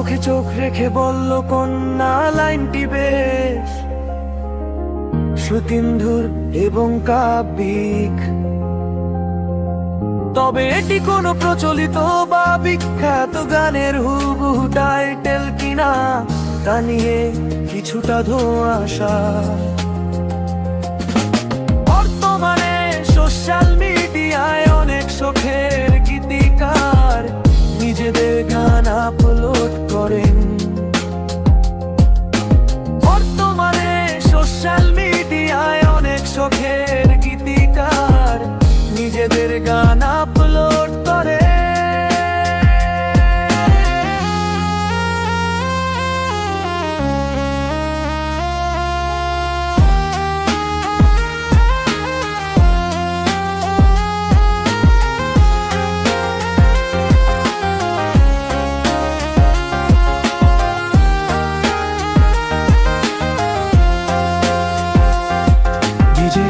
চোখে চোখ রেখে বলল কন্যা লাইনটি বেশ শ্রুতিন্ধুর এবং কাব্যিক। তবে এটি কোনো প্রচলিত বা বিখ্যাত গানের হুবহু টাইটেল কিনা তা নিয়ে কিছুটা ধোঁয়াশা। বর্তমানে সোশ্যাল মিডিয়ায় অনেক শখের গীতিকার নিজেদের গান আপলোড করেন। বর্তমানে সোশ্যাল মিডিয়ায় অনেক শখের গীতিকার নিজেদের গান আপলোড করে।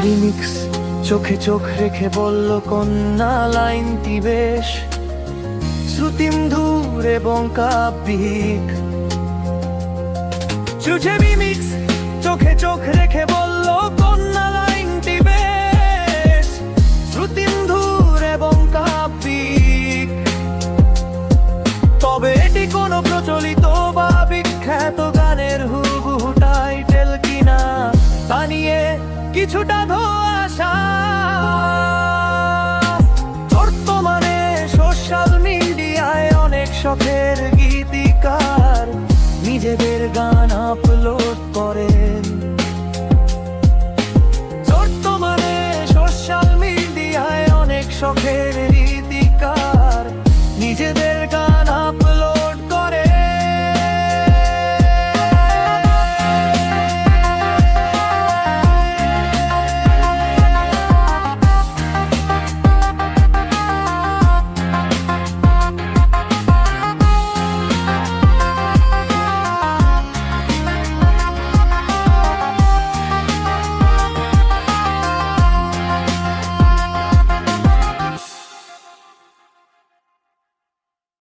রিমিক্স চোখে চোখ রেখে বলল কন্যা লাইনটি বেশ শ্রুতিমধুর এবং কাব্যিক। চুঝে রিমিক্স চোখে চোখ রেখে বলল কন্যা লাইনটি বেশ শ্রুতিমধুর এবং কাব্যিক। তবে এটি কোনো প্রচলিত বা বিখ্যাত গানের হুবহু টাইটেল কিনা তা নিয়ে কিছুটা ধোঁয়াশা। বর্তমানে সোশ্যাল মিডিয়ায় অনেক শখের গীতিকার নিজেদের গান আপলোড করেন। বর্তমানে সোশ্যাল মিডিয়ায় অনেক শখের গীতিকার নিজেদের